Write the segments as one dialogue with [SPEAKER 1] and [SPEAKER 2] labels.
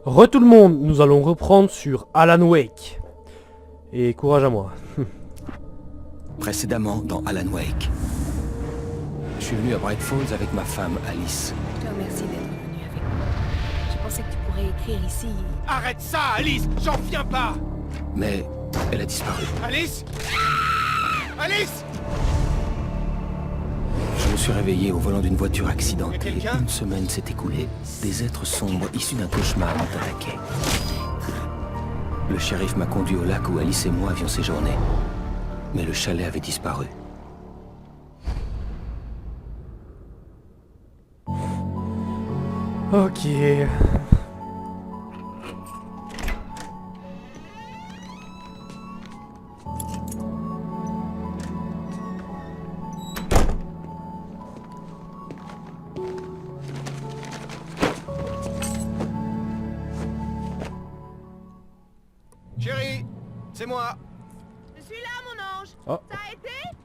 [SPEAKER 1] Tout le monde, nous allons reprendre sur Alan Wake. Et courage à moi.
[SPEAKER 2] Précédemment dans Alan Wake. Je suis venu à Bright Falls avec ma femme Alice.
[SPEAKER 3] Je te remercie d'être venu avec moi. Je pensais que tu pourrais écrire ici.
[SPEAKER 4] Arrête ça, Alice! J'en viens pas!
[SPEAKER 2] Mais elle a disparu.
[SPEAKER 4] Alice! Alice!
[SPEAKER 2] Je me suis réveillé au volant d'une voiture accidentée.
[SPEAKER 4] Y a quelqu'un?
[SPEAKER 2] Une semaine s'est écoulée. Des êtres sombres issus d'un cauchemar m'ont attaqué. Le shérif m'a conduit au lac où Alice et moi avions séjourné. Mais le chalet avait disparu.
[SPEAKER 1] Ok.
[SPEAKER 4] Chérie, c'est moi.
[SPEAKER 3] Je suis là, mon ange.
[SPEAKER 1] Oh.
[SPEAKER 3] Ça a été?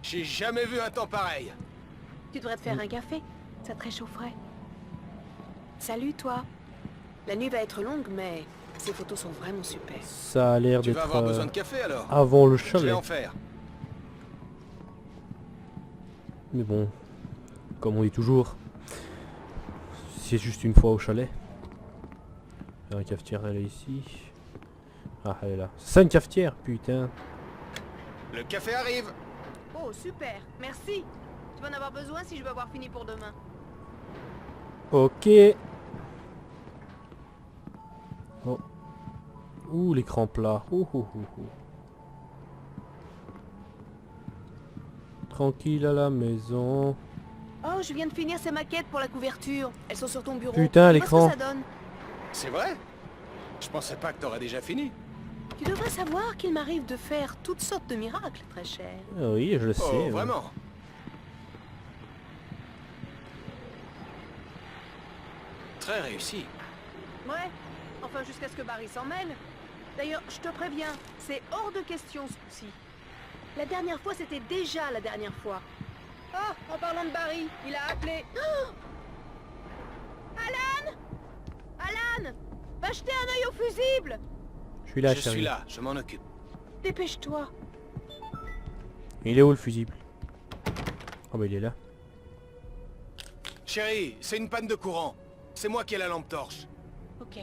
[SPEAKER 4] J'ai jamais vu un temps pareil.
[SPEAKER 3] Tu devrais te faire un café. Ça te réchaufferait. Salut, toi. La nuit va être longue, mais ces photos sont vraiment super.
[SPEAKER 1] Ça a l'air
[SPEAKER 4] Tu vas
[SPEAKER 1] d'être
[SPEAKER 4] avoir besoin de café alors?
[SPEAKER 1] avant le
[SPEAKER 4] Je vais
[SPEAKER 1] chalet.
[SPEAKER 4] en faire.
[SPEAKER 1] Mais bon, comme on dit toujours, c'est juste une fois au chalet. La cafetière, elle est ici. Ah, elle est là. C'est ça une cafetière, putain.
[SPEAKER 4] Le café arrive.
[SPEAKER 3] Oh, super. Merci. Tu vas en avoir besoin si je veux avoir fini pour demain.
[SPEAKER 1] Ok. Oh. Ouh, l'écran plat. Ouh, ouh, ouh, ouh. Tranquille à la maison.
[SPEAKER 3] Oh, je viens de finir ces maquettes pour la couverture. Elles sont sur ton bureau.
[SPEAKER 1] Putain,
[SPEAKER 3] Dis-moi
[SPEAKER 1] l'écran.
[SPEAKER 3] ce que ça donne.
[SPEAKER 4] C'est vrai? Je pensais pas que t'aurais déjà fini.
[SPEAKER 3] Tu devrais savoir qu'il m'arrive de faire toutes sortes de miracles, très cher.
[SPEAKER 1] Ah oui, je le sais.
[SPEAKER 4] Oh,
[SPEAKER 1] ouais.
[SPEAKER 4] vraiment? Très réussi.
[SPEAKER 3] Ouais, enfin jusqu'à ce que Barry s'en mêle. D'ailleurs, je te préviens, c'est hors de question ce coup-ci. La dernière fois, c'était déjà la dernière fois. Oh, en parlant de Barry, il a appelé... Oh Alan! Alan! Va jeter un œil au fusible!
[SPEAKER 1] Je suis là,
[SPEAKER 4] Je
[SPEAKER 1] chérie.
[SPEAKER 4] suis là, je m'en occupe.
[SPEAKER 3] Dépêche-toi.
[SPEAKER 1] Il est où le fusible? Oh bah il est là.
[SPEAKER 4] Chérie, c'est une panne de courant. C'est moi qui ai la lampe torche.
[SPEAKER 3] Ok.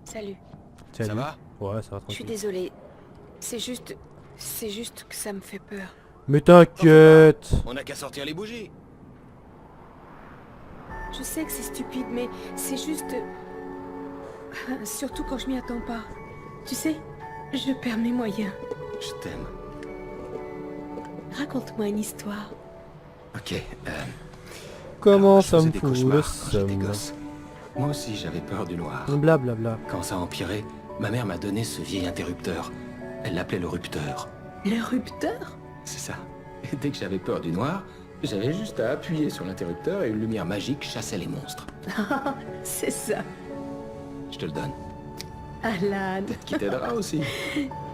[SPEAKER 3] Salut.
[SPEAKER 1] Salut.
[SPEAKER 4] Ça va?
[SPEAKER 1] Ouais, ça va
[SPEAKER 3] Je suis
[SPEAKER 1] tranquille.
[SPEAKER 3] désolée. C'est juste que ça me fait peur.
[SPEAKER 1] Mais t'inquiète.
[SPEAKER 4] On n'a qu'à sortir les bougies.
[SPEAKER 3] Je sais que c'est stupide, mais c'est juste... Surtout quand je m'y attends pas. Tu sais, je perds mes moyens.
[SPEAKER 2] Je t'aime.
[SPEAKER 3] Raconte-moi une histoire.
[SPEAKER 2] Ok.
[SPEAKER 1] Comment
[SPEAKER 2] alors, je
[SPEAKER 1] ça me
[SPEAKER 2] faisais des
[SPEAKER 1] fout le
[SPEAKER 2] cauchemars quand j'étais
[SPEAKER 1] seum.
[SPEAKER 2] gosse. Moi aussi j'avais peur du noir.
[SPEAKER 1] Blablabla.
[SPEAKER 2] Quand ça a empiré, ma mère m'a donné ce vieil interrupteur. Elle l'appelait le rupteur.
[SPEAKER 3] Le rupteur?
[SPEAKER 2] C'est ça. Et dès que j'avais peur du noir, j'avais juste à appuyer sur l'interrupteur et une lumière magique chassait les monstres.
[SPEAKER 3] C'est ça.
[SPEAKER 2] Je te le donne.
[SPEAKER 3] Alan.
[SPEAKER 2] Qui t'aidera aussi.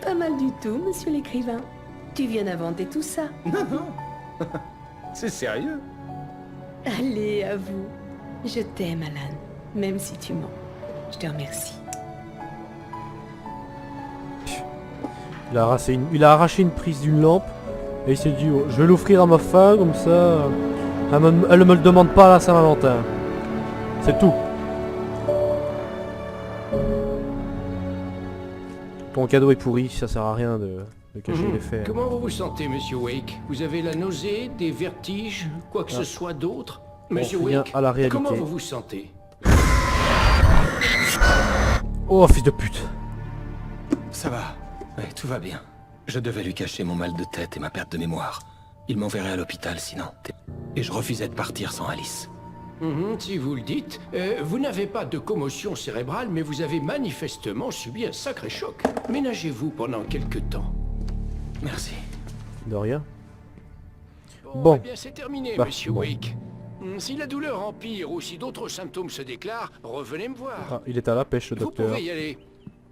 [SPEAKER 3] Pas mal du tout, monsieur l'écrivain. Tu viens d'inventer tout ça.
[SPEAKER 2] Non, non. C'est sérieux.
[SPEAKER 3] Allez, à vous. Je t'aime, Alan. Même si tu mens. Je te remercie.
[SPEAKER 1] Il a arraché une prise d'une lampe. Et il s'est dit, oh, je vais l'offrir à ma femme, comme ça... Elle me le demande pas à la Saint-Valentin. C'est tout. Ton cadeau est pourri, ça sert à rien de cacher les faits.
[SPEAKER 5] Comment vous vous sentez, Monsieur Wake? Vous avez la nausée, des vertiges, quoi que ce soit d'autre? Monsieur
[SPEAKER 1] revient
[SPEAKER 5] Wake,
[SPEAKER 1] à la réalité.
[SPEAKER 5] comment vous vous sentez?
[SPEAKER 1] Oh, fils de pute.
[SPEAKER 2] Ça va. Ouais, tout va bien. Je devais lui cacher mon mal de tête et ma perte de mémoire. Il m'enverrait à l'hôpital sinon. Et je refusais de partir sans Alice.
[SPEAKER 5] Si vous le dites, vous n'avez pas de commotion cérébrale, mais vous avez manifestement subi un sacré choc. Ménagez-vous pendant quelque temps.
[SPEAKER 2] Merci.
[SPEAKER 1] De rien.
[SPEAKER 5] Bon,
[SPEAKER 1] Bon.
[SPEAKER 5] eh bien c'est terminé,
[SPEAKER 1] Bah,
[SPEAKER 5] Monsieur
[SPEAKER 1] bon.
[SPEAKER 5] Wake. Si la douleur empire ou si d'autres symptômes se déclarent, revenez me voir.
[SPEAKER 1] Ah, il est à la pêche, le
[SPEAKER 5] Vous
[SPEAKER 1] docteur.
[SPEAKER 5] pouvez y aller.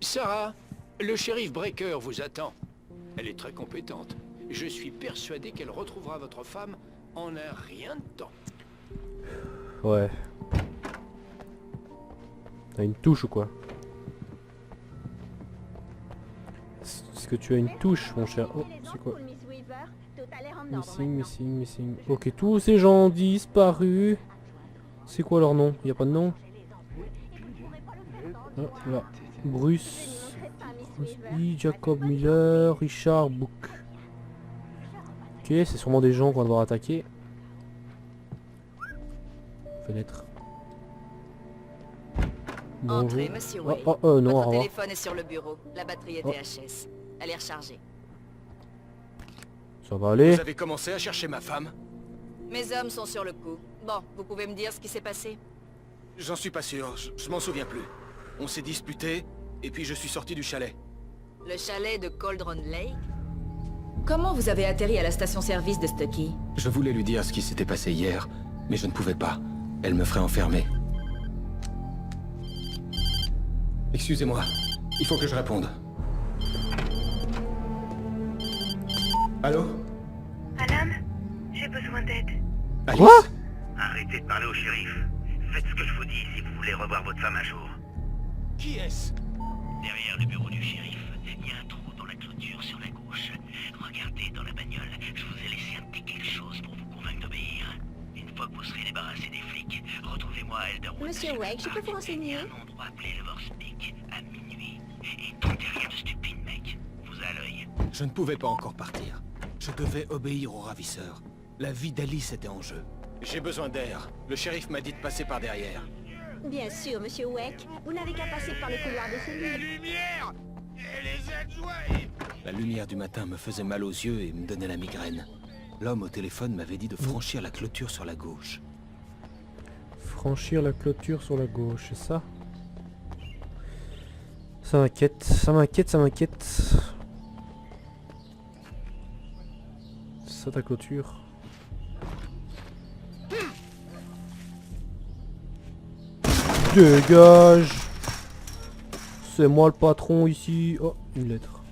[SPEAKER 5] Sarah, le shérif Breaker vous attend. Elle est très compétente. Je suis persuadé qu'elle retrouvera votre femme en un rien de temps.
[SPEAKER 1] Ouais. T'as une touche ou quoi? Est-ce que tu as une touche, mon cher? Oh, c'est quoi? Missing. Ok, tous ces gens ont disparu. C'est quoi leur nom? Y a pas de nom? Ah, là. Bruce, Jacob Miller, Richard Book. Ok, c'est sûrement des gens qu'on va devoir attaquer. Fenêtre.
[SPEAKER 6] Entrez, monsieur Wade.
[SPEAKER 1] Non, au
[SPEAKER 6] Votre
[SPEAKER 1] revoir.
[SPEAKER 6] téléphone est sur le bureau. La batterie est DHS. Elle est rechargée.
[SPEAKER 1] Ça va aller.
[SPEAKER 4] Vous avez commencé à chercher ma femme?
[SPEAKER 6] Mes hommes sont sur le coup. Bon, vous pouvez me dire ce qui s'est passé?
[SPEAKER 4] J'en suis pas sûr, je m'en souviens plus. On s'est disputé, et puis je suis sorti du chalet.
[SPEAKER 6] Le chalet de Cauldron Lake? Comment vous avez atterri à la station-service de Stucky?
[SPEAKER 2] Je voulais lui dire ce qui s'était passé hier, mais je ne pouvais pas. Elle me ferait enfermer. Excusez-moi, il faut que je réponde. Allô?
[SPEAKER 7] Madame, j'ai besoin d'aide.
[SPEAKER 2] Alice?
[SPEAKER 1] Quoi?
[SPEAKER 7] Arrêtez de parler au shérif. Faites ce que je vous dis si vous voulez revoir votre femme un jour.
[SPEAKER 4] Qui est-ce?
[SPEAKER 7] Derrière le bureau du shérif, il y a un trou dans la clôture sur la gauche. Regardez dans la bagnole, je vous ai laissé un petit quelque chose pour vous convaincre d'obéir. Une fois que vous serez débarrassé des flics, retrouvez-moi à Elderwood.
[SPEAKER 3] Monsieur Wake, je peux vous renseigner?
[SPEAKER 7] Il y a un endroit appelé Loverspeak, à minuit. Et tentez rien de stupide, mec. Vous a l'œil.
[SPEAKER 4] Je ne pouvais pas encore partir. Je devais obéir au ravisseur. La vie d'Alice était en jeu. J'ai besoin d'air. Le shérif m'a dit de passer par derrière.
[SPEAKER 8] Bien sûr, monsieur Wake. Vous n'avez qu'à passer par le couloir de cellules.
[SPEAKER 2] La lumière du matin me faisait mal aux yeux et me donnait la migraine. L'homme au téléphone m'avait dit de franchir la clôture sur la gauche.
[SPEAKER 1] Franchir la clôture sur la gauche, c'est ça? Ça m'inquiète, ça m'inquiète, ça m'inquiète. Ça ta clôture. Dégage! C'est moi le patron ici. Oh, une lettre.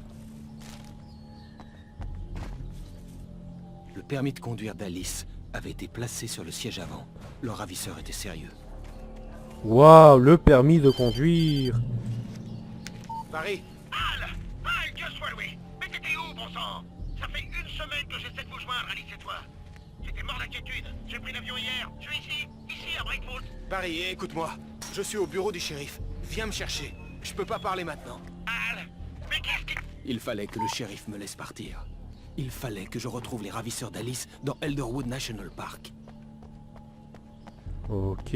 [SPEAKER 2] Le permis de conduire d'Alice avait été placé sur le siège avant. Le ravisseur était sérieux.
[SPEAKER 1] Waouh, le permis de conduire.
[SPEAKER 4] Paris,
[SPEAKER 7] Al, Dieu soit loué. Mais t'étais où, bon sang? Ça fait une semaine que j'essaie de vous joindre, Alice et toi. J'étais mort d'inquiétude. J'ai pris l'avion hier. Je suis ici à Breakfast.
[SPEAKER 4] Paris, écoute-moi. Je suis au bureau du shérif. Viens me chercher. Je peux pas parler maintenant.
[SPEAKER 7] Al, mais qu'est-ce qui...
[SPEAKER 2] Il fallait que le shérif me laisse partir. Il fallait que je retrouve les ravisseurs d'Alice dans Elderwood National Park.
[SPEAKER 1] Ok.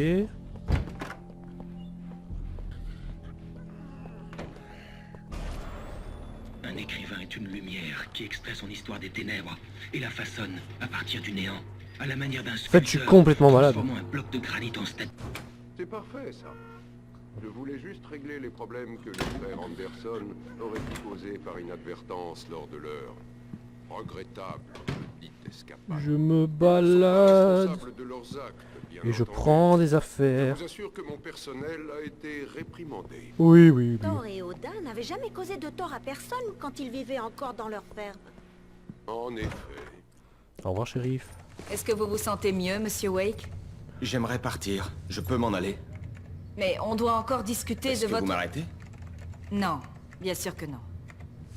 [SPEAKER 7] Un écrivain est une lumière qui extrait son histoire des ténèbres et la façonne à partir du néant, à la manière d'un
[SPEAKER 1] En fait,
[SPEAKER 7] sculpteur.
[SPEAKER 1] je suis complètement malade.
[SPEAKER 7] Transformant un bloc de granit en statue.
[SPEAKER 9] C'est parfait, ça. Je voulais juste régler les problèmes que les frères Anderson auraient pu causer par inadvertance lors de leur regrettable petite escapade.
[SPEAKER 1] Je me
[SPEAKER 9] Ils sont
[SPEAKER 1] balade.
[SPEAKER 9] responsables de leurs actes, bien
[SPEAKER 1] Et je
[SPEAKER 9] entendu.
[SPEAKER 1] prends des
[SPEAKER 9] Je
[SPEAKER 1] affaires.
[SPEAKER 9] vous assure que mon personnel a été réprimandé.
[SPEAKER 1] Oui, oui, oui.
[SPEAKER 8] Thor et Odin n'avaient jamais causé de tort à personne quand ils vivaient encore dans leur ferme.
[SPEAKER 9] En effet.
[SPEAKER 1] Au revoir, shérif.
[SPEAKER 6] Est-ce que vous vous sentez mieux, monsieur Wake?
[SPEAKER 2] J'aimerais partir. Je peux m'en aller?
[SPEAKER 6] Mais on doit encore discuter
[SPEAKER 2] Est-ce
[SPEAKER 6] de
[SPEAKER 2] que
[SPEAKER 6] votre...
[SPEAKER 2] vous m'arrêtez?
[SPEAKER 6] Non, bien sûr que non.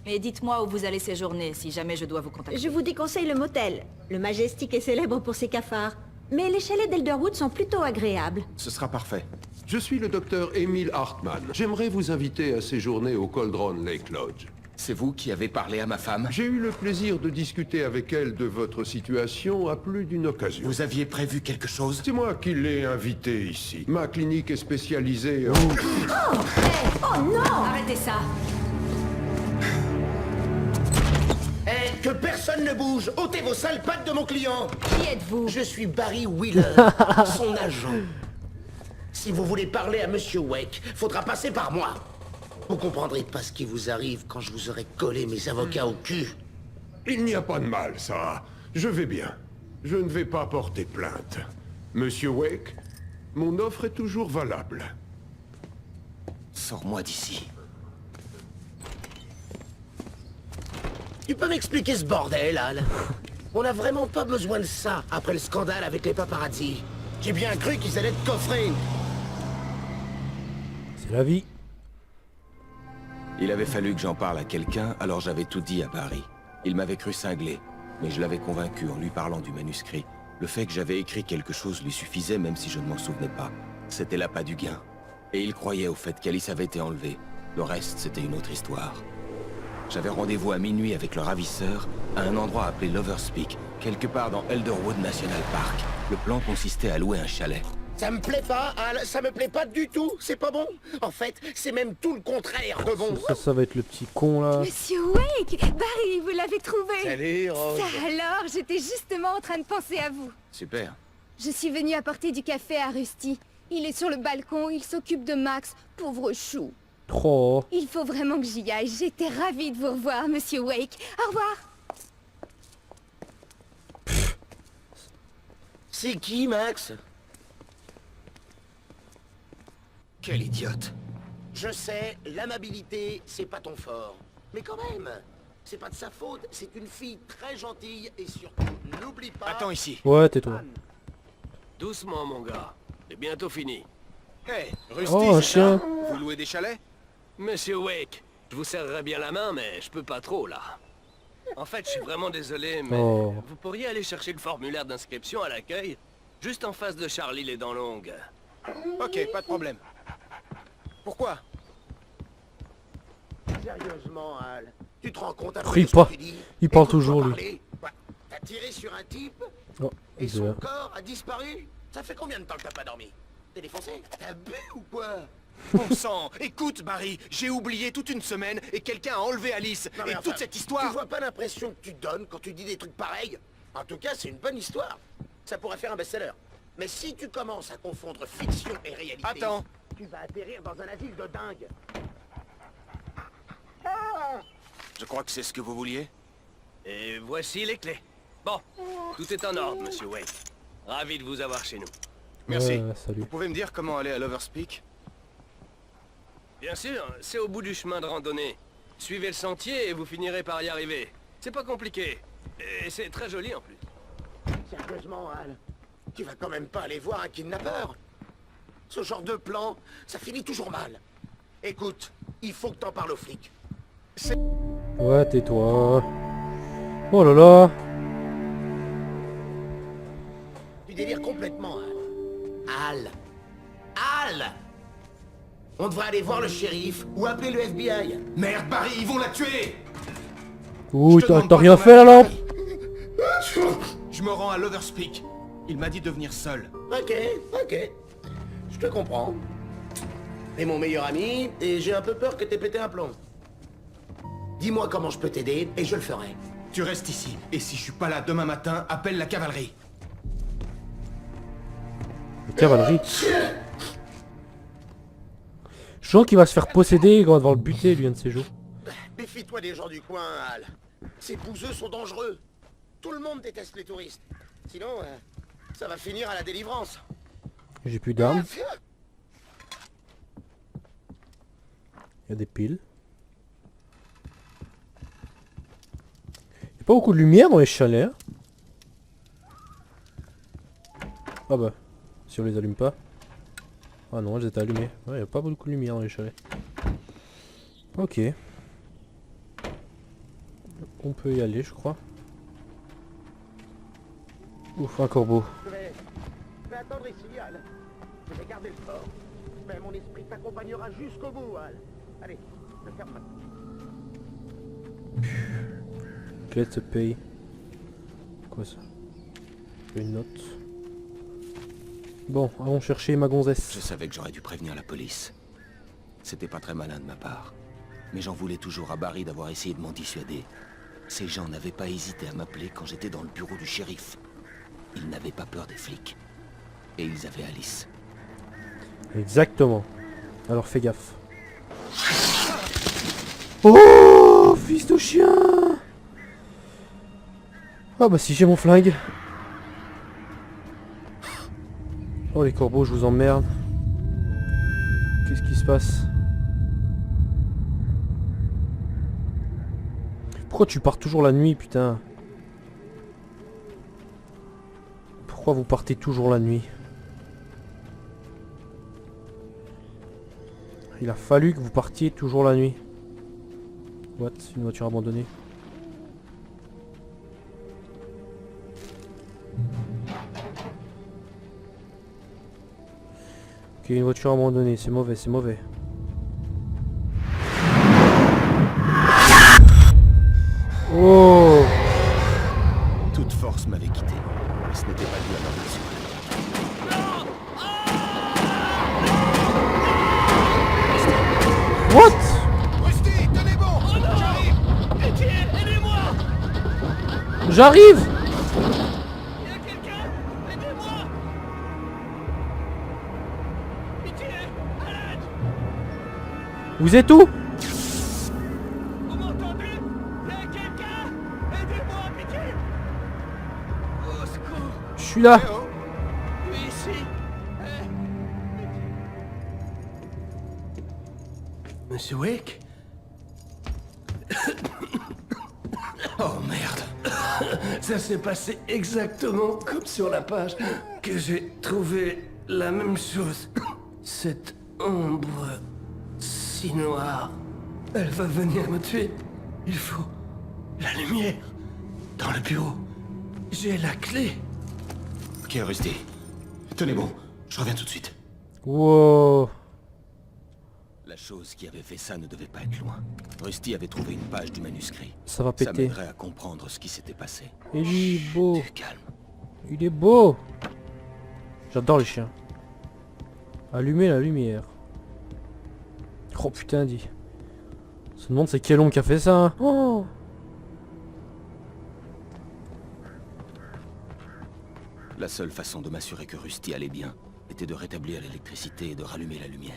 [SPEAKER 6] Mais dites-moi où vous allez séjourner si jamais je dois vous contacter.
[SPEAKER 8] Je vous déconseille le motel. Le Majestic est célèbre pour ses cafards. Mais les chalets d'Elderwood sont plutôt agréables.
[SPEAKER 2] Ce sera parfait.
[SPEAKER 9] Je suis le docteur Emile Hartmann. J'aimerais vous inviter à séjourner au Cauldron Lake Lodge.
[SPEAKER 2] C'est vous qui avez parlé à ma femme?
[SPEAKER 9] J'ai eu le plaisir de discuter avec elle de votre situation à plus d'une occasion.
[SPEAKER 2] Vous aviez prévu quelque chose?
[SPEAKER 9] C'est moi qui l'ai invitée ici. Ma clinique est spécialisée en...
[SPEAKER 8] Oh non!
[SPEAKER 6] Arrêtez ça!
[SPEAKER 10] Eh, que personne ne bouge! Ôtez vos sales pattes de mon client!
[SPEAKER 6] Qui êtes-vous?
[SPEAKER 10] Je suis Barry Wheeler, son agent. Si vous voulez parler à Monsieur Wake, faudra passer par moi. Vous comprendrez pas ce qui vous arrive quand je vous aurai collé mes avocats au cul.
[SPEAKER 9] Il n'y a pas de mal, ça. Je vais bien. Je ne vais pas porter plainte. Monsieur Wake, mon offre est toujours valable.
[SPEAKER 2] Sors-moi d'ici.
[SPEAKER 10] Tu peux m'expliquer ce bordel, Al? On n'a vraiment pas besoin de ça après le scandale avec les paparazzi. J'ai bien cru qu'ils allaient te coffrer.
[SPEAKER 1] C'est la vie.
[SPEAKER 2] Il avait fallu que j'en parle à quelqu'un, alors j'avais tout dit à Barry. Il m'avait cru cinglé, mais je l'avais convaincu en lui parlant du manuscrit. Le fait que j'avais écrit quelque chose lui suffisait même si je ne m'en souvenais pas. C'était l'appât du gain. Et il croyait au fait qu'Alice avait été enlevée. Le reste, c'était une autre histoire. J'avais rendez-vous à minuit avec le ravisseur, à un endroit appelé Lover's Peak, quelque part dans Elderwood National Park. Le plan consistait à louer un chalet.
[SPEAKER 10] Ça me plaît pas, Al, ça me plaît pas du tout, c'est pas bon. En fait, c'est même tout le contraire de bon.
[SPEAKER 1] Ça va être le petit con là.
[SPEAKER 11] Monsieur Wake, Barry, vous l'avez trouvé.
[SPEAKER 10] Salut, Rose.
[SPEAKER 11] Ça alors, j'étais justement en train de penser à vous.
[SPEAKER 2] Super.
[SPEAKER 11] Je suis venue apporter du café à Rusty. Il est sur le balcon, il s'occupe de Max, pauvre chou.
[SPEAKER 1] Oh.
[SPEAKER 11] Il faut vraiment que j'y aille. J'étais ravie de vous revoir, Monsieur Wake. Au revoir.
[SPEAKER 10] C'est qui, Max?
[SPEAKER 2] Quel idiote.
[SPEAKER 10] Je sais, l'amabilité, c'est pas ton fort. Mais quand même, c'est pas de sa faute, c'est une fille très gentille et surtout, n'oublie pas...
[SPEAKER 4] Attends ici.
[SPEAKER 1] Ouais, tais-toi.
[SPEAKER 5] Doucement, mon gars. C'est bientôt fini.
[SPEAKER 4] Hey, Rusty,
[SPEAKER 1] Oh, un
[SPEAKER 4] c'est
[SPEAKER 1] chien.
[SPEAKER 4] ça? Vous louez des chalets?
[SPEAKER 5] Monsieur Wake, je vous serrerai bien la main, mais je peux pas trop, là. En fait, je suis vraiment désolé, mais
[SPEAKER 1] Oh.
[SPEAKER 5] vous pourriez aller chercher le formulaire d'inscription à l'accueil, juste en face de Charlie les Dents Longues.
[SPEAKER 4] Ok, pas de problème. Pourquoi?
[SPEAKER 10] Sérieusement, Al, tu te rends compte un peu
[SPEAKER 1] Il
[SPEAKER 10] de ce que
[SPEAKER 1] parle-
[SPEAKER 10] tu dis?
[SPEAKER 1] il parle
[SPEAKER 10] Écoute-moi
[SPEAKER 1] toujours, lui.
[SPEAKER 10] parler. Quoi, t'as tiré sur un type
[SPEAKER 1] Oh,
[SPEAKER 10] et son
[SPEAKER 1] désolé.
[SPEAKER 10] corps a disparu? Ça fait combien de temps que t'as pas dormi? T'es défoncé? T'as bu ou quoi?
[SPEAKER 4] Bon sang, écoute Barry, j'ai oublié toute une semaine et quelqu'un a enlevé Alice.
[SPEAKER 10] Non, mais
[SPEAKER 4] Et
[SPEAKER 10] enfin,
[SPEAKER 4] toute cette histoire...
[SPEAKER 10] Tu vois pas l'impression que tu donnes quand tu dis des trucs pareils? En tout cas, c'est une bonne histoire. Ça pourrait faire un best-seller. Mais si tu commences à confondre fiction et réalité...
[SPEAKER 4] Attends.
[SPEAKER 10] Tu vas atterrir dans un asile de dingue.
[SPEAKER 4] Je crois que c'est ce que vous vouliez.
[SPEAKER 5] Et voici les clés. Bon, tout est en ordre, Monsieur Wake. Ravi de vous avoir chez nous.
[SPEAKER 4] Merci.
[SPEAKER 1] Ouais, salut.
[SPEAKER 4] Vous pouvez me dire comment aller à Lover's Peak?
[SPEAKER 5] Bien sûr, c'est au bout du chemin de randonnée. Suivez le sentier et vous finirez par y arriver. C'est pas compliqué. Et c'est très joli en plus.
[SPEAKER 10] Sérieusement, Al, tu vas quand même pas aller voir un kidnappeur? Ce genre de plan, ça finit toujours mal. Écoute, il faut que t'en parles aux flics.
[SPEAKER 1] Ouais, tais-toi. Oh là là.
[SPEAKER 10] Tu délires complètement, Al. Al! On devrait aller voir le shérif ou appeler le FBI.
[SPEAKER 4] Merde Barry, ils vont la tuer!
[SPEAKER 1] Ouh,
[SPEAKER 4] Je te demande
[SPEAKER 1] t'as
[SPEAKER 4] pas
[SPEAKER 1] rien
[SPEAKER 4] ton
[SPEAKER 1] fait la
[SPEAKER 4] avis,
[SPEAKER 1] lampe.
[SPEAKER 4] Barry. Je me rends à Lover's Peak. Il m'a dit de venir seul.
[SPEAKER 10] Ok, ok. Je te comprends. T'es mon meilleur ami, et j'ai un peu peur que t'aies pété un plomb. Dis-moi comment je peux t'aider, et je le ferai.
[SPEAKER 4] Tu restes ici. Et si je suis pas là demain matin, appelle la cavalerie.
[SPEAKER 1] La cavalerie. Je sens qu'il va se faire posséder quand on va devoir le buter, lui, un de ces jours.
[SPEAKER 10] Méfie-toi des gens du coin, Al. Ces bouseux sont dangereux. Tout le monde déteste les touristes. Sinon, ça va finir à la délivrance.
[SPEAKER 1] J'ai plus d'armes. Il y a des piles. Il n'y a pas beaucoup de lumière dans les chalets. Hein. Ah bah, si on les allume pas. Ah non, elles étaient allumées. Ouais, il n'y a pas beaucoup de lumière dans les chalets. Ok. On peut y aller, je crois. Ouf, un corbeau.
[SPEAKER 10] Je vais attendre ici, Al. Je vais garder le fort. Mais mon esprit t'accompagnera jusqu'au bout, Al. Allez, ne ferme pas.
[SPEAKER 1] Clé de paye. Quoi ça? Une note. Bon, allons chercher ma gonzesse.
[SPEAKER 2] Je savais que j'aurais dû prévenir la police. C'était pas très malin de ma part. Mais j'en voulais toujours à Barry d'avoir essayé de m'en dissuader. Ces gens n'avaient pas hésité à m'appeler quand j'étais dans le bureau du shérif. Ils n'avaient pas peur des flics. Et ils avaient Alice.
[SPEAKER 1] Exactement. Alors fais gaffe. Oh, fils de chien. Ah bah si j'ai mon flingue. Oh les corbeaux, je vous emmerde. Qu'est-ce qui se passe? Pourquoi tu pars toujours la nuit, putain? Pourquoi vous partez toujours la nuit? Il a fallu que vous partiez toujours la nuit. What? Une voiture abandonnée. Ok, une voiture abandonnée, c'est mauvais, c'est mauvais. Oh!
[SPEAKER 2] Toute force m'avait quitté, mais ce n'était pas dû à ma blessure.
[SPEAKER 1] What?
[SPEAKER 4] Rusty, tenez bon. J'arrive.
[SPEAKER 7] Pitié, aidez-moi.
[SPEAKER 1] J'arrive!
[SPEAKER 7] Il y a quelqu'un. Aidez-moi. Pitié, à l'aide.
[SPEAKER 1] Vous êtes où?
[SPEAKER 7] Vous m'entendez? Il y a quelqu'un. Aidez-moi, pitié. Au secours.
[SPEAKER 1] Je suis là.
[SPEAKER 7] Oui, ici.
[SPEAKER 5] Monsieur Wake? Oh merde. Ça s'est passé exactement comme sur la page que j'ai trouvé la même chose. Cette ombre si noire, elle va venir me tuer. Il faut la lumière dans le bureau. J'ai la clé.
[SPEAKER 2] Ok, Rusty. Tenez bon, je reviens tout de suite.
[SPEAKER 1] Wow.
[SPEAKER 2] La chose qui avait fait ça ne devait pas être loin. Rusty avait trouvé une page du manuscrit.
[SPEAKER 1] Ça va
[SPEAKER 2] Ça
[SPEAKER 1] péter.
[SPEAKER 2] m'aiderait à comprendre ce qui s'était passé.
[SPEAKER 1] Et lui, il est beau.
[SPEAKER 2] Du calme.
[SPEAKER 1] Il est beau. J'adore les chiens. Allumer la lumière. Oh putain, dit. On se demande c'est quel homme qui a fait ça. Hein. Oh.
[SPEAKER 2] La seule façon de m'assurer que Rusty allait bien était de rétablir l'électricité et de rallumer la lumière.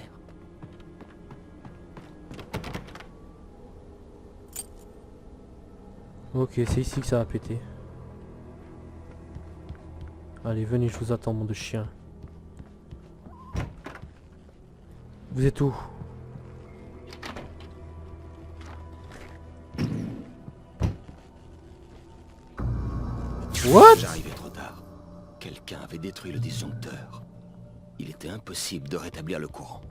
[SPEAKER 1] Ok, c'est ici que ça va péter. Allez, venez, je vous attends, mon de chien. Vous êtes où? What?
[SPEAKER 2] J'arrivais trop tard. Quelqu'un avait détruit le disjoncteur. Il était impossible de rétablir le courant.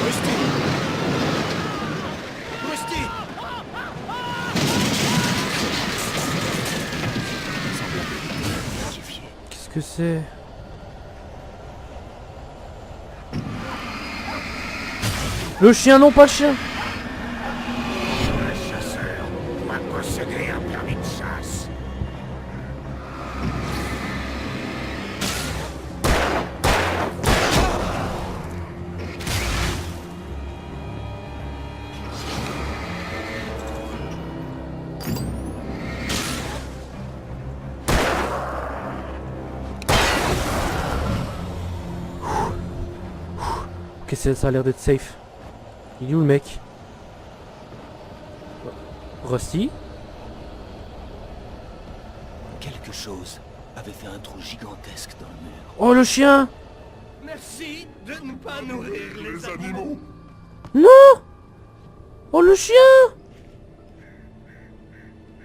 [SPEAKER 4] Rusty. Rusty.
[SPEAKER 1] Qu'est-ce que c'est? Le chien, non pas le chien.
[SPEAKER 10] Un chasseur va posséder un permis de chasse.
[SPEAKER 1] Ok, ça a l'air d'être safe. Il est où le mec? Rusty?
[SPEAKER 2] Quelque chose avait fait un trou gigantesque dans le mur.
[SPEAKER 1] Oh le chien!
[SPEAKER 7] Merci de ne pas nourrir les animaux.
[SPEAKER 1] Non! Oh le chien!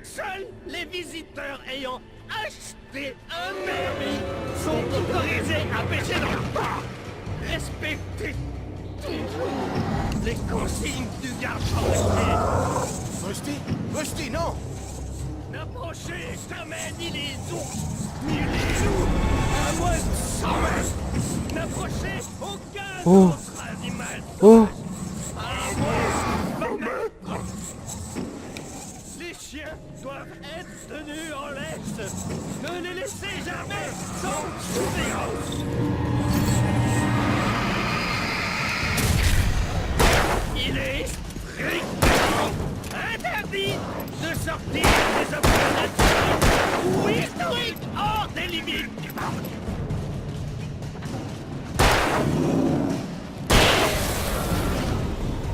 [SPEAKER 7] Seuls les visiteurs ayant acheté un permis sont autorisés à pêcher dans le parc. Respectez toujours les consignes du garde forestier.
[SPEAKER 4] Rusty. Rusty, non.
[SPEAKER 7] N'approchez jamais ni les ours, ni les loups, à moins de 100 mètres. N'approchez aucun autre animal.
[SPEAKER 1] Oh!
[SPEAKER 7] À moins de 20 mètres. Les chiens doivent être tenus en laisse. Ne les laissez jamais sans surveillance. Il est strictement interdit de sortir des objets naturels ou historiques hors des limites du parc.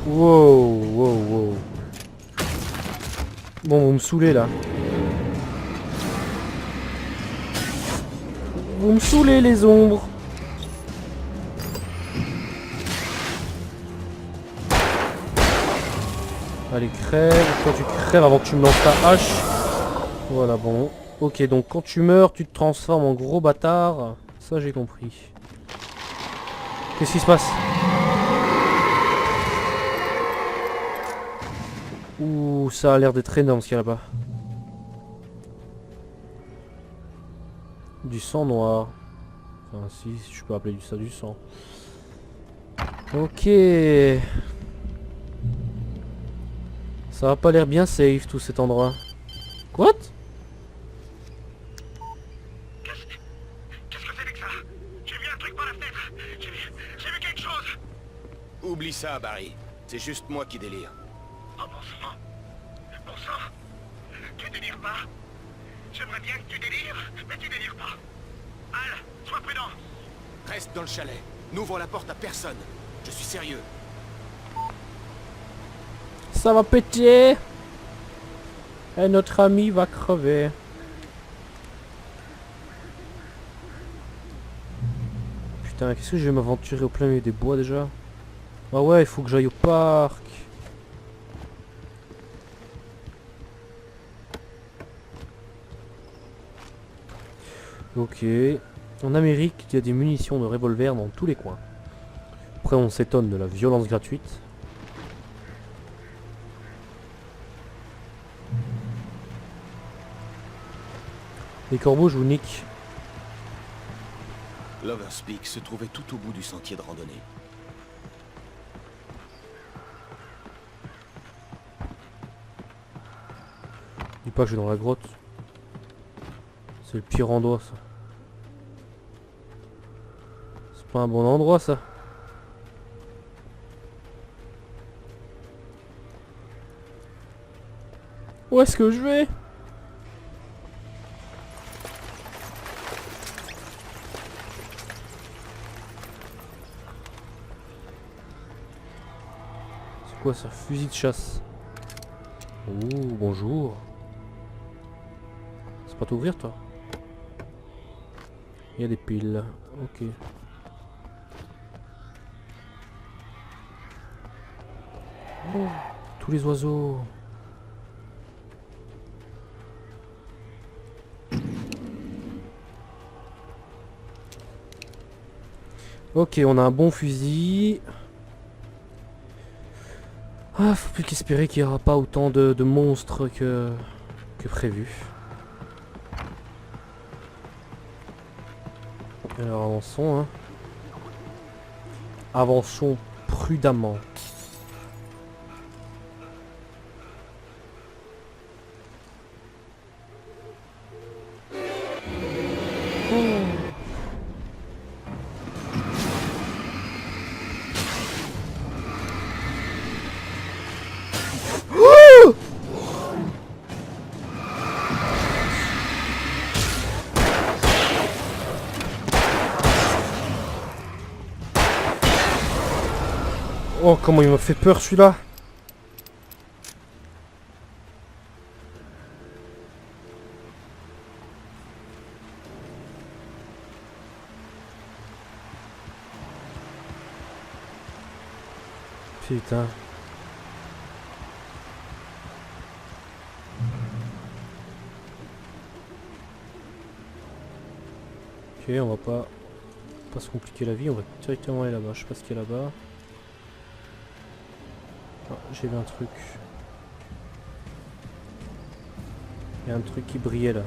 [SPEAKER 1] Wow, wow, wow. Bon, vous me saoulez là. Vous me saoulez les ombres. Allez, crève. Toi, tu crèves avant que tu me lances ta hache. Voilà, bon. Ok, donc quand tu meurs, tu te transformes en gros bâtard. Ça, j'ai compris. Qu'est-ce qui se passe? Ouh, ça a l'air d'être énorme ce qu'il y a là-bas. Du sang noir. Enfin si je peux appeler ça du sang. Ok. Ça a pas l'air bien safe tout cet endroit. Quoi?
[SPEAKER 7] Qu'est-ce que c'est que ça? J'ai vu un truc par la fenêtre. J'ai vu quelque chose.
[SPEAKER 4] Oublie ça, Barry. C'est juste moi qui délire.
[SPEAKER 7] Oh bon sang. Bon sang. Tu délires pas. J'aimerais bien que tu délires, mais tu délires pas. Al, sois prudent.
[SPEAKER 4] Reste dans le chalet. N'ouvre la porte à personne. Je suis sérieux.
[SPEAKER 1] Ça va péter. Et notre ami va crever. Putain, qu'est-ce que je vais m'aventurer au plein milieu des bois déjà? Ah ouais, il faut que j'aille au parc. Ok. En Amérique, il y a des munitions de revolver dans tous les coins. Après, on s'étonne de la violence gratuite. Les corbeaux, je vous nique.
[SPEAKER 2] Lover's Peak se trouvait tout au bout du sentier de randonnée.
[SPEAKER 1] Dis pas que je suis dans la grotte. C'est le pire endroit ça. C'est pas un bon endroit ça. Où est-ce que je vais? C'est quoi ça? Fusil de chasse. Oh, bonjour. C'est pas t'ouvrir toi? Il y a des piles. Ok. Oh, tous les oiseaux. Ok, on a un bon fusil. Ah, faut plus qu'espérer qu'il n'y aura pas autant de monstres que prévu. Alors avançons, hein. Avançons prudemment. Oh, comment il m'a fait peur celui-là. Putain. Ok, on va pas se compliquer la vie, on va directement aller là-bas. Je sais pas ce qu'il y a là-bas. Ah, j'ai vu un truc. Il y a un truc qui brillait là.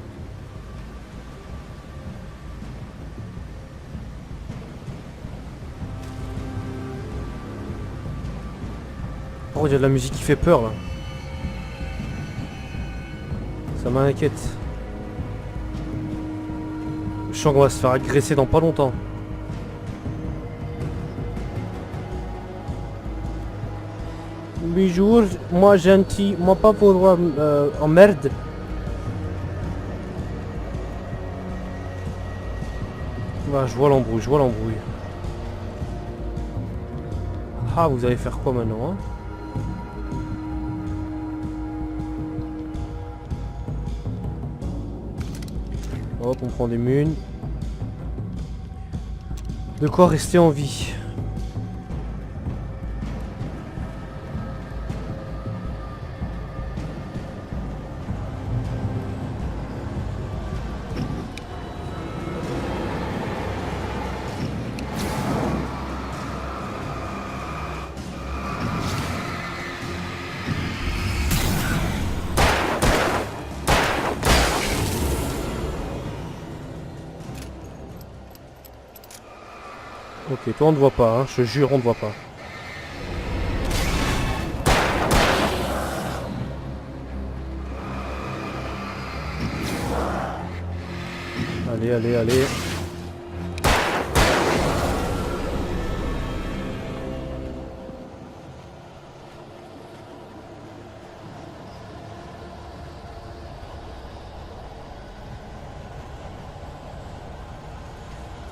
[SPEAKER 1] Oh, il y a de la musique qui fait peur là. Ça m'inquiète. Je sens qu'on va se faire agresser dans pas longtemps. Bonjour, moi gentil, moi pas pour en merde. Bah, je vois l'embrouille, je vois l'embrouille. Ah, vous allez faire quoi maintenant, hein? Hop, on prend des munes. De quoi rester en vie. Ok, toi on ne voit pas, hein, je te jure on ne voit pas. Allez, allez, allez.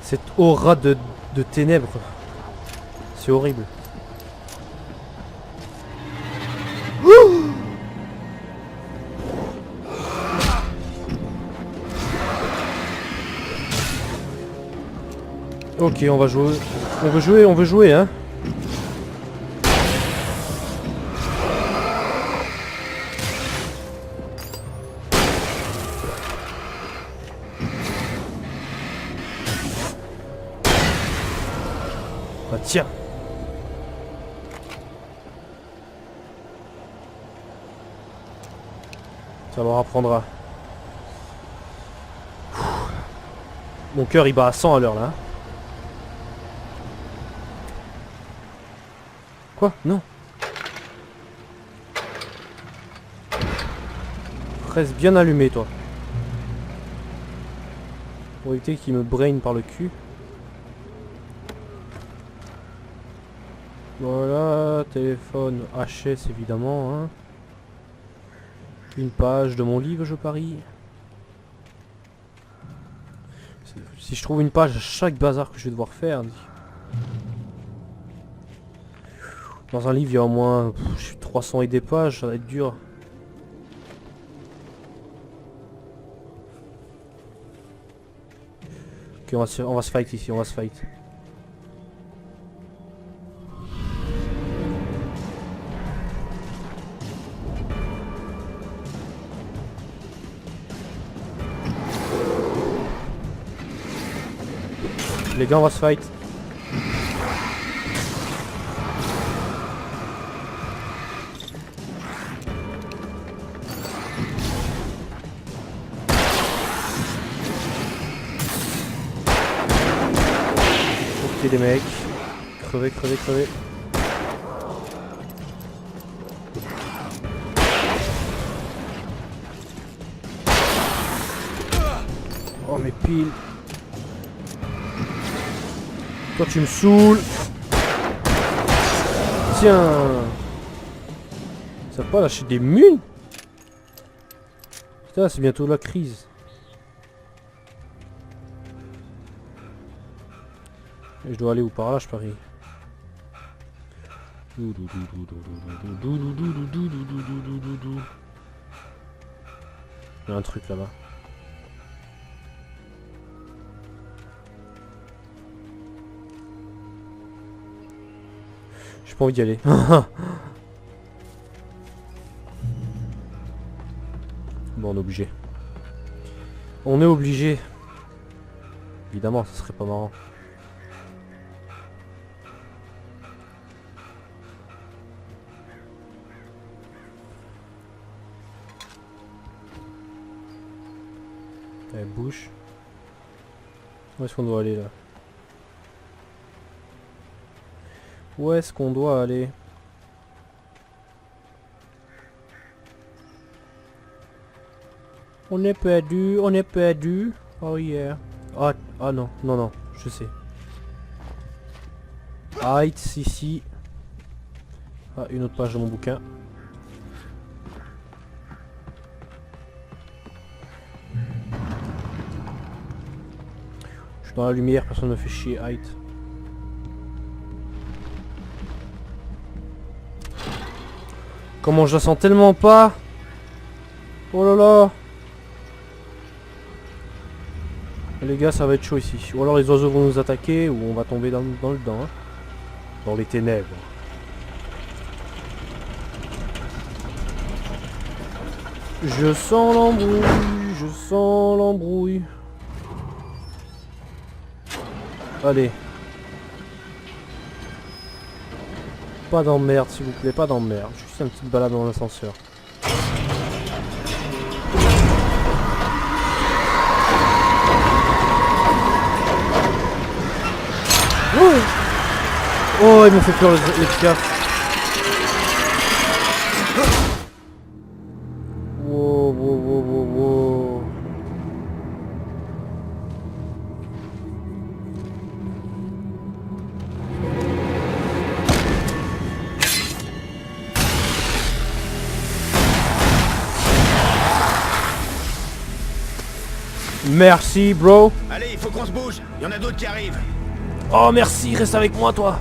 [SPEAKER 1] Cette aura de ténèbres. C'est horrible. Ok, on va jouer. On veut jouer, hein. Ah tiens. Ça leur apprendra. Mon cœur il bat à 100 à l'heure là. Quoi? Non. Reste bien allumé toi. Pour éviter qu'il me brain par le cul. Voilà, téléphone HS évidemment. Hein. Une page de mon livre je parie. Si je trouve une page à chaque bazar que je vais devoir faire. Dans un livre il y a au moins 300 et des pages, ça va être dur. Ok, on va se fight ici, on va se fight. Les gars, on va se fight. Ok les mecs. Crevez, crevez, crevez. Oh mes piles. Toi tu me saoules. Tiens. Ça va pas lâcher des mules. Putain c'est bientôt la crise. Et je dois aller où? Par là je parie. Il y a un truc là-bas. J'ai pas envie d'y aller. Bon, on est obligé. On est obligé. Évidemment, ça serait pas marrant. Allez, bouge. Où est-ce qu'on doit aller là? Où est-ce qu'on doit aller? On est perdu, on est perdu. Oh yeah. Ah, ah non, non, non, je sais. Heights ici. Ah, une autre page de mon bouquin. Je suis dans la lumière, personne ne me fait chier. Height. Comment je la sens tellement pas. Oh là là. Les gars, ça va être chaud ici. Ou alors les oiseaux vont nous attaquer, ou on va tomber dans le dedans. Hein. Dans les ténèbres. Je sens l'embrouille, je sens l'embrouille. Allez. Pas d'emmerde s'il vous plaît, pas d'emmerde. Juste une petite balade dans l'ascenseur. Ouais. Oh, il me fait peur les piafs. Wow, wow, wow, wow, wow. Merci, bro.
[SPEAKER 4] Allez, il faut qu'on se bouge. Il y en a d'autres qui arrivent.
[SPEAKER 1] Oh, merci, reste avec moi, toi.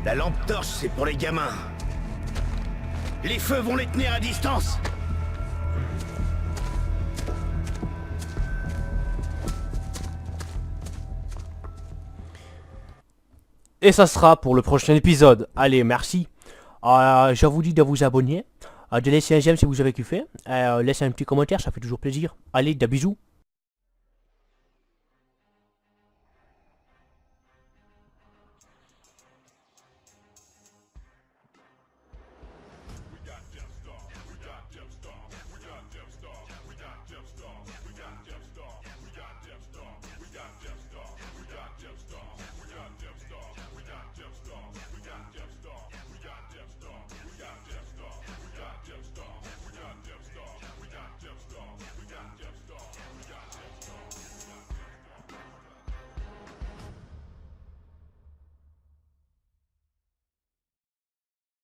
[SPEAKER 4] La lampe torche, c'est pour les gamins. Les feux vont les tenir à distance.
[SPEAKER 1] Et ça sera pour le prochain épisode. Allez, merci. Je vous dis de vous abonner, de laisser un j'aime si vous avez kiffé, laissez un petit commentaire, ça fait toujours plaisir. Allez, des bisous.